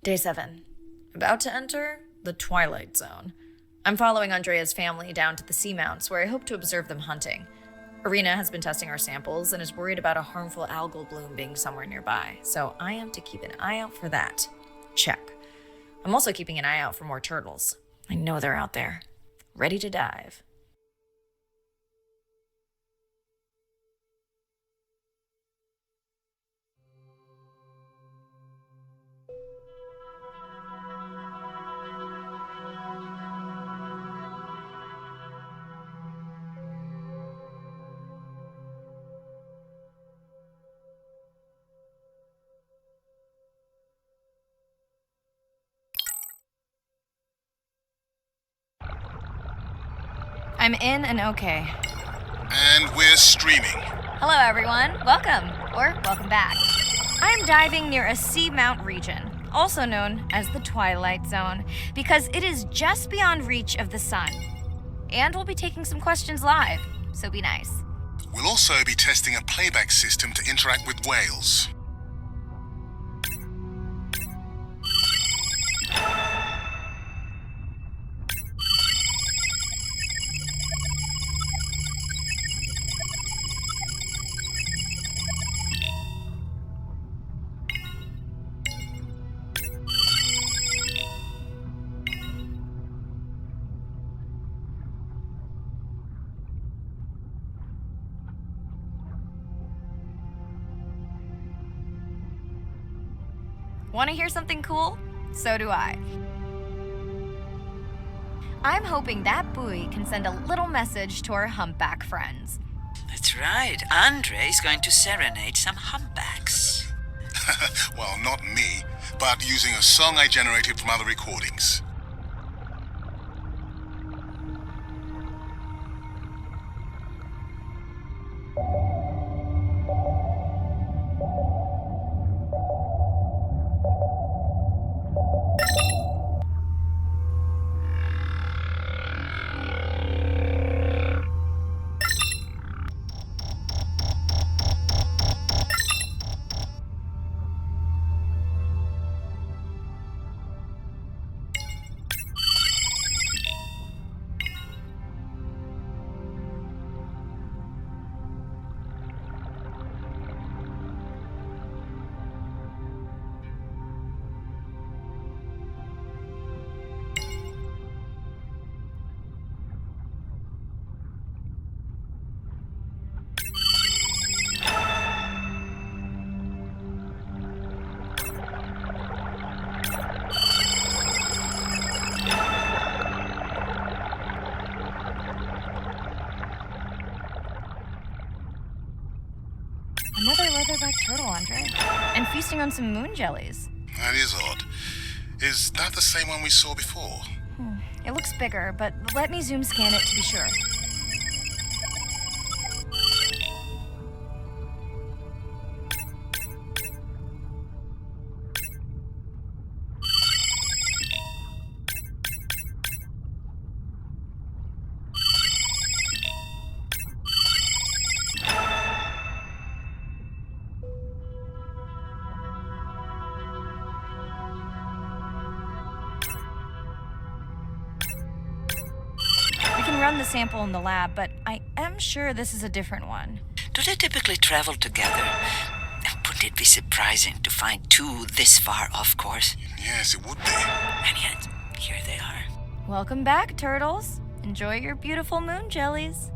Day 7. About to enter the Twilight Zone. I'm following Andrea's family down to the seamounts where I hope to observe them hunting. Irina has been testing our samples and is worried about a harmful algal bloom being somewhere nearby, so I am to keep an eye out for that. Check. I'm also keeping an eye out for more turtles. I know they're out there, ready to dive. I'm in and okay. And we're streaming. Hello, everyone. Welcome, or welcome back. I'm diving near a seamount region, also known as the Twilight Zone, because it is just beyond reach of the sun. And we'll be taking some questions live, so be nice. We'll also be testing a playback system to interact with whales. Want to hear something cool? So do I. I'm hoping that buoy can send a little message to our humpback friends. That's right. Andre is going to serenade some humpbacks. Well, not me, but using a song I generated from other recordings. Another leatherback turtle, Andre. And feasting on some moon jellies. That is odd. Is that the same one we saw before? It looks bigger, but let me zoom scan it to be sure. We can run the sample in the lab, but I am sure this is a different one. Do they typically travel together? Wouldn't it be surprising to find two this far off course? Yes, it would be. And yet, here they are. Welcome back, turtles. Enjoy your beautiful moon jellies.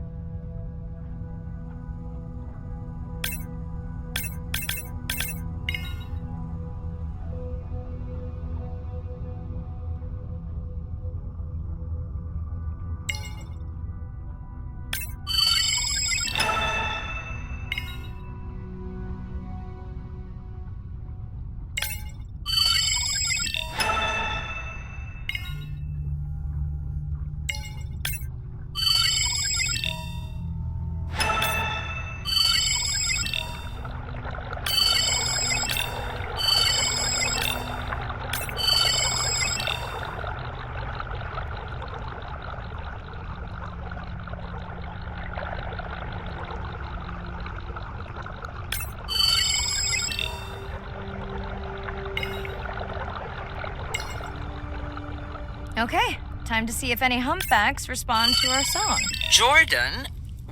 Okay, time to see if any humpbacks respond to our song. Jordan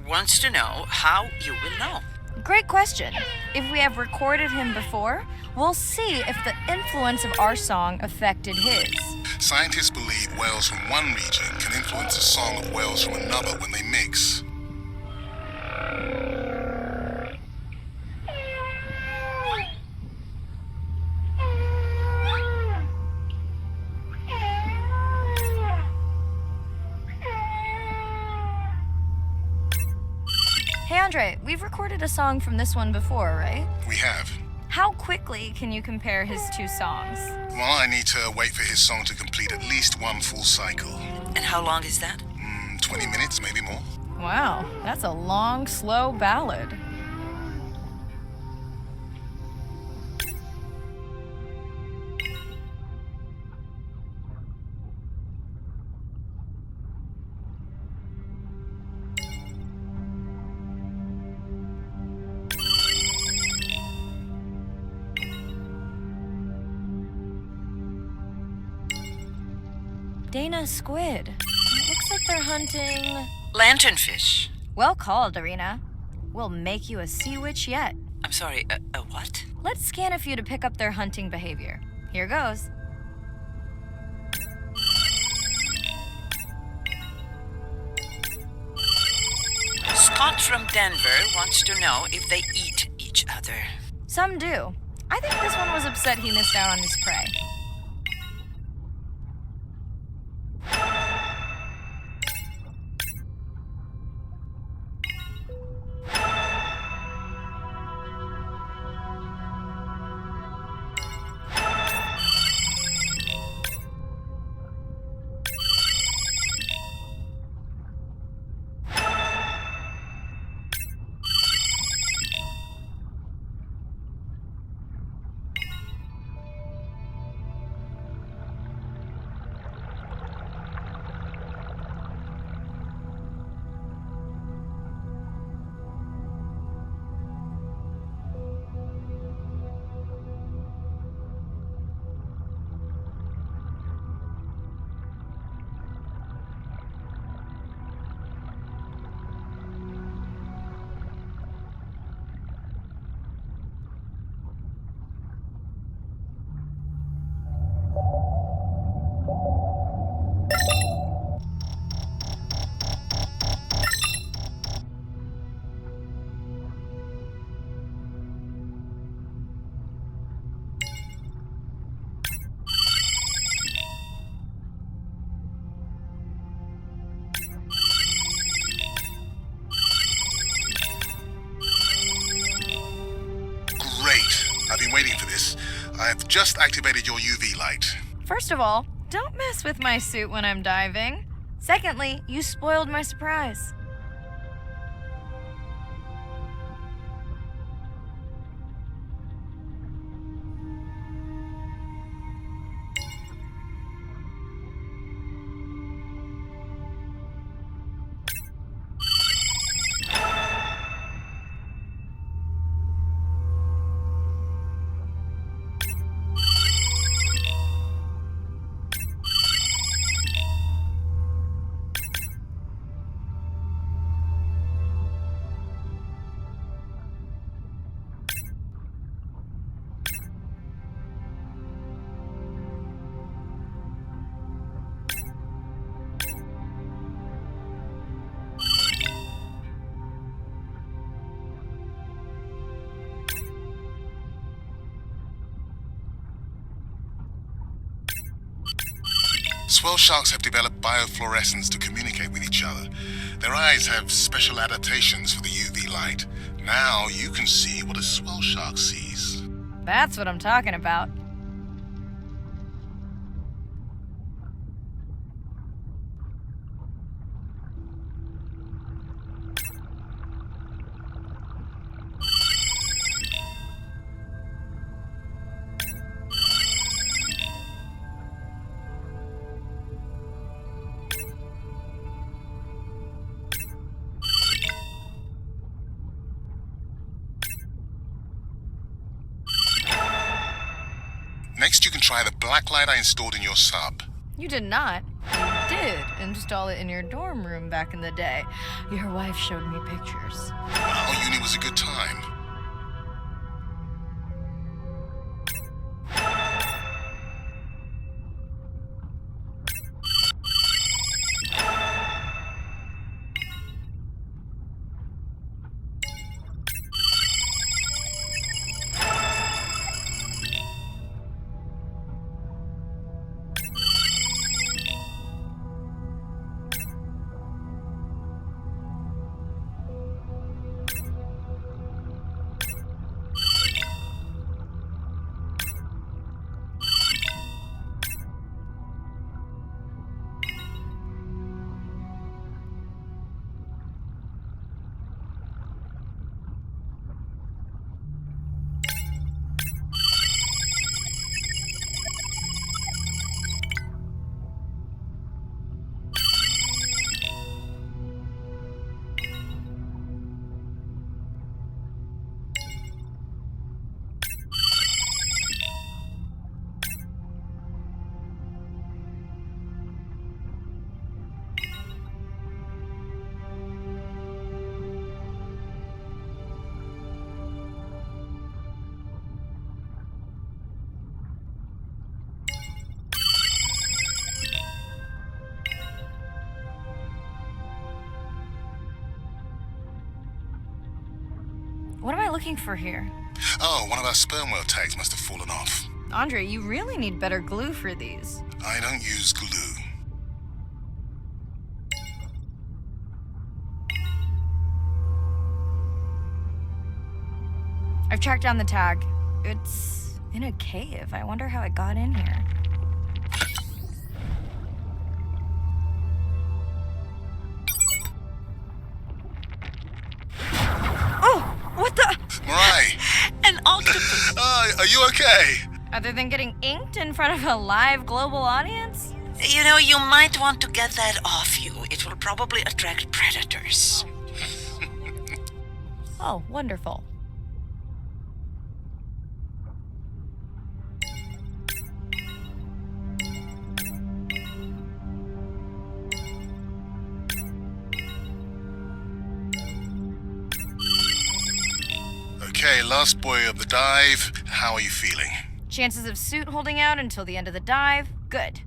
wants to know how you will know. Great question. If we have recorded him before, we'll see if the influence of our song affected his. Scientists believe whales from one region can influence the song of whales from another when they mix. Hey Andre, we've recorded a song from this one before, right? We have. How quickly can you compare his two songs? Well, I need to wait for his song to complete at least one full cycle. And how long is that? 20 minutes, maybe more. Wow, that's a long, slow ballad. Dana squid. It looks like they're hunting... Lanternfish. Well called, Arena. We'll make you a sea witch yet. I'm sorry, a what? Let's scan a few to pick up their hunting behavior. Here goes. Scott from Denver wants to know if they eat each other. Some do. I think this one was upset he missed out on his prey. I've been waiting for this. I've just activated your UV light. First of all, don't mess with my suit when I'm diving. Secondly, you spoiled my surprise. Swell sharks have developed biofluorescence to communicate with each other. Their eyes have special adaptations for the UV light. Now you can see what a swell shark sees. That's what I'm talking about. Next, you can try the black light I installed in your sub. You did not. install it in your dorm room back in the day. Your wife showed me pictures. Well, uni was a good time. What am I looking for here? Oh, one of our sperm whale tags must have fallen off. Andre, you really need better glue for these. I don't use glue. I've tracked down the tag. It's in a cave. I wonder how it got in here. Oh! What the? Mirai! An octopus! Are you okay? Other than getting inked in front of a live global audience? You know, you might want to get that off you. It will probably attract predators. Oh, wonderful. Okay, last boy of the dive. How are you feeling? Chances of suit holding out until the end of the dive? Good.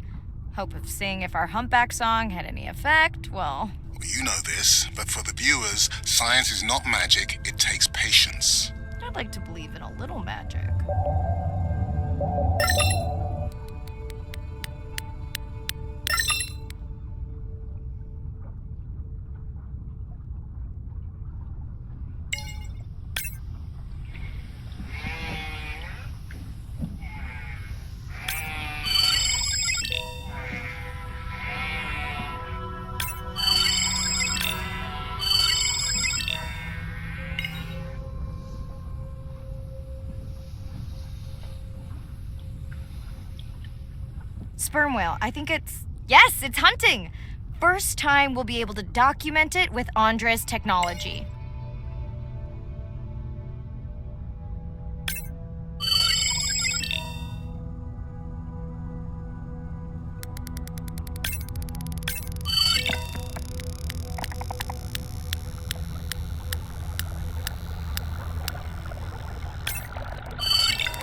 Hope of seeing if our humpback song had any effect? Well, You know this, but for the viewers, science is not magic, it takes patience. I'd like to believe in a little magic. Sperm whale. I think it's... Yes, it's hunting! First time we'll be able to document it with Andre's technology.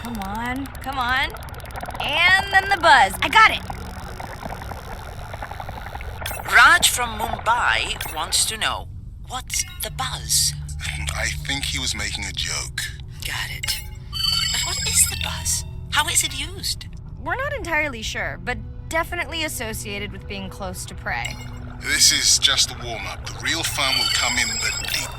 Come on, come on. And then the buzz. I got it! Raj from Mumbai wants to know, what's the buzz? I think he was making a joke. Got it. But what is the buzz? How is it used? We're not entirely sure, but definitely associated with being close to prey. This is just the warm-up. The real fun will come in the deep.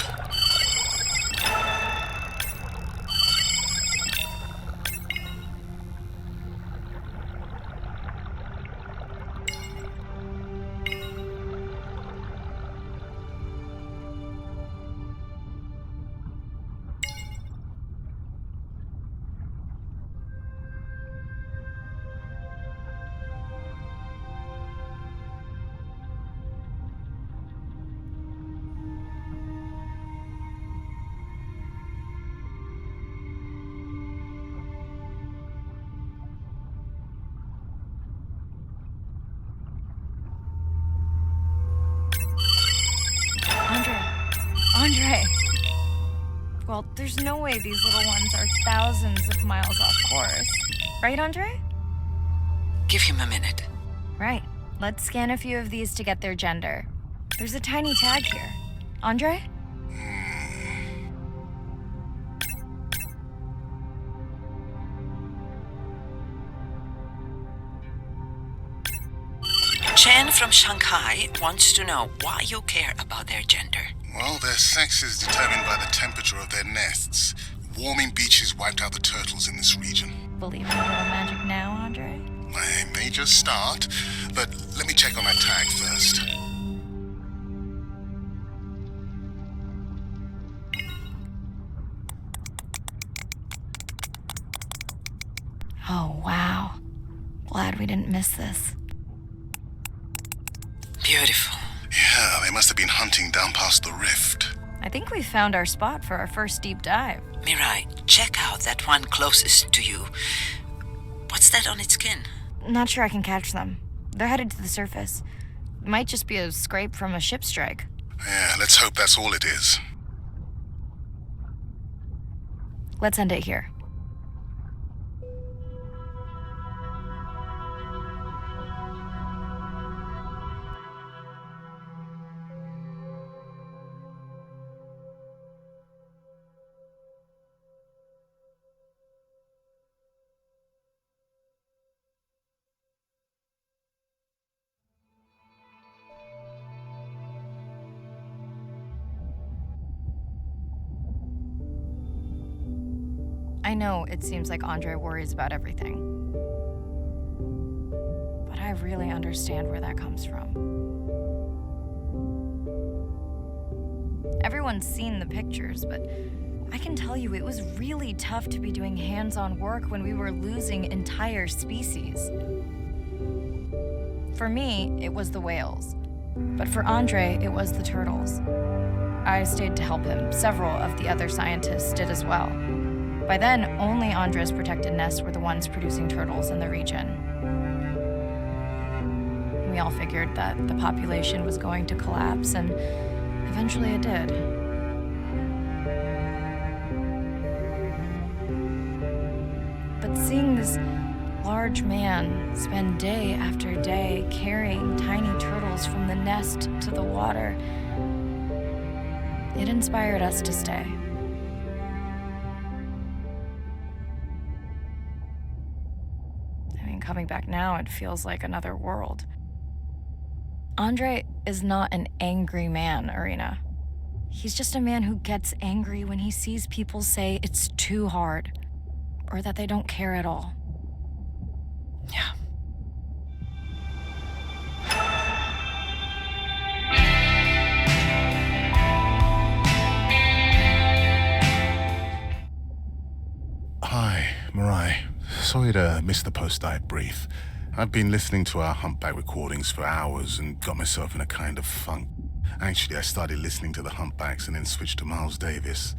Well, there's no way these little ones are thousands of miles off course. Right, Andre? Give him a minute. Right. Let's scan a few of these to get their gender. There's a tiny tag here. Andre? Chen from Shanghai wants to know why you care about their gender. Well, their sex is determined by the temperature of their nests. Warming beaches wiped out the turtles in this region. Believe in a little magic now, Andre? I may just start, but let me check on that tag first. Oh, wow. Glad we didn't miss this. Beautiful. Yeah, they must have been hunting down past the rift. I think we found our spot for our first deep dive. Mirai, check out that one closest to you. What's that on its skin? Not sure I can catch them. They're headed to the surface. Might just be a scrape from a ship strike. Yeah, let's hope that's all it is. Let's end it here. I know it seems like Andre worries about everything. But I really understand where that comes from. Everyone's seen the pictures, but I can tell you it was really tough to be doing hands-on work when we were losing entire species. For me, it was the whales. But for Andre, it was the turtles. I stayed to help him. Several of the other scientists did as well. By then, only Andre's protected nests were the ones producing turtles in the region. We all figured that the population was going to collapse, and eventually it did. But seeing this large man spend day after day carrying tiny turtles from the nest to the water, it inspired us to stay. Coming back now, it feels like another world. Andre is not an angry man, Irina. He's just a man who gets angry when he sees people say it's too hard, or that they don't care at all. Yeah. Hi, Mirai. Sorry to miss the post-dive brief. I've been listening to our humpback recordings for hours and got myself in a kind of funk. Actually, I started listening to the humpbacks and then switched to Miles Davis.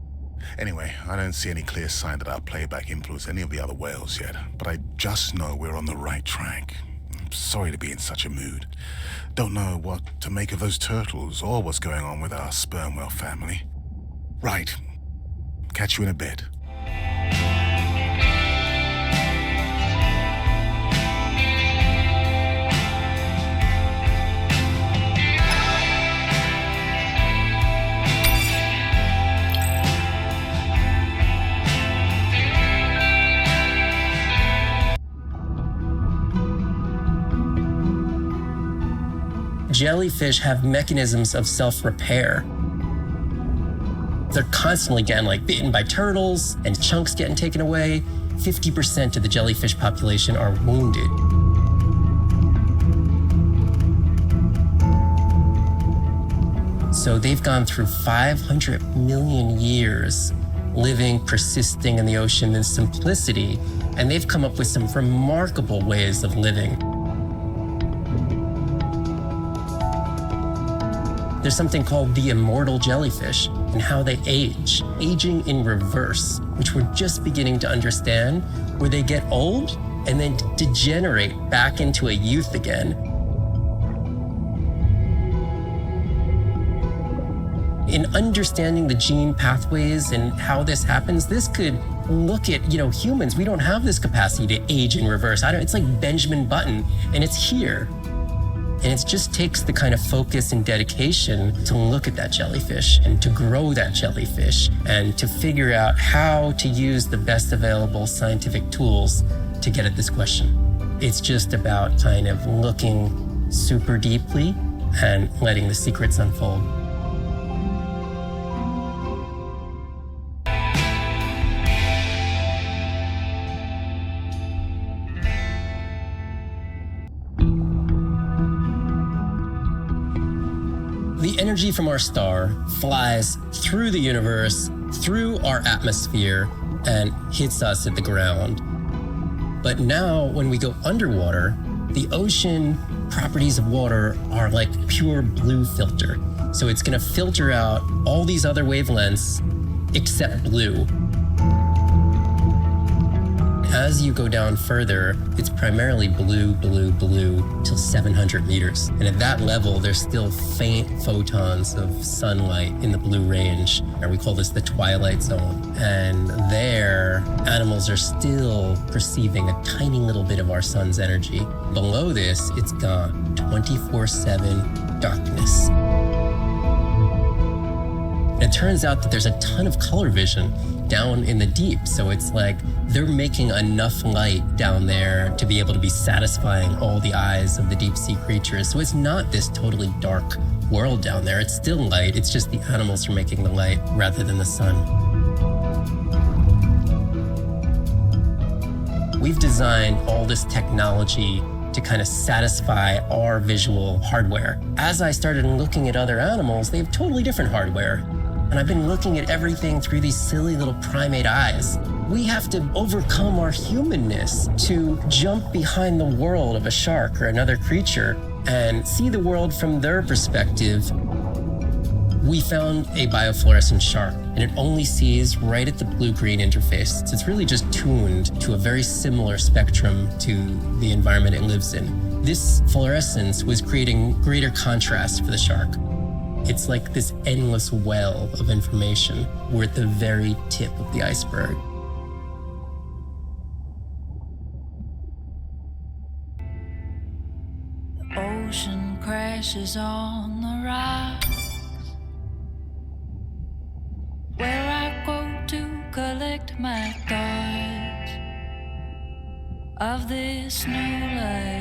Anyway, I don't see any clear sign that our playback influenced any of the other whales yet, but I just know we're on the right track. I'm sorry to be in such a mood. Don't know what to make of those turtles or what's going on with our sperm whale family. Right. Catch you in a bit. Jellyfish have mechanisms of self-repair. They're constantly getting bitten by turtles and chunks getting taken away. 50% of the jellyfish population are wounded. So they've gone through 500 million years living, persisting in the ocean in simplicity, and they've come up with some remarkable ways of living. There's something called the immortal jellyfish and how they age, aging in reverse, which we're just beginning to understand, where they get old and then degenerate back into a youth again. in understanding the gene pathways and how this happens, this could look at, humans. We don't have this capacity to age in reverse. It's like Benjamin Button, and it's here. And it just takes the kind of focus and dedication to look at that jellyfish and to grow that jellyfish and to figure out how to use the best available scientific tools to get at this question. It's just about kind of looking super deeply and letting the secrets unfold. The energy from our star flies through the universe, through our atmosphere, and hits us at the ground. But now, when we go underwater, the ocean properties of water are like pure blue filter. So it's going to filter out all these other wavelengths except blue. As you go down further, it's primarily blue, blue, blue till 700 meters. And at that level, there's still faint photons of sunlight in the blue range. And we call this the twilight zone. And there, animals are still perceiving a tiny little bit of our sun's energy. Below this, it's gone. 24/7 darkness. And it turns out that there's a ton of color vision down in the deep. So it's like they're making enough light down there to be able to be satisfying all the eyes of the deep sea creatures. So it's not this totally dark world down there. It's still light. It's just the animals are making the light rather than the sun. We've designed all this technology to kind of satisfy our visual hardware. As I started looking at other animals, they have totally different hardware. And I've been looking at everything through these silly little primate eyes. We have to overcome our humanness to jump behind the world of a shark or another creature and see the world from their perspective. We found a biofluorescent shark, and it only sees right at the blue-green interface. So it's really just tuned to a very similar spectrum to the environment it lives in. This fluorescence was creating greater contrast for the shark. It's like this endless well of information. We're at the very tip of the iceberg. The ocean crashes on the rocks, where I go to collect my thoughts of this new life.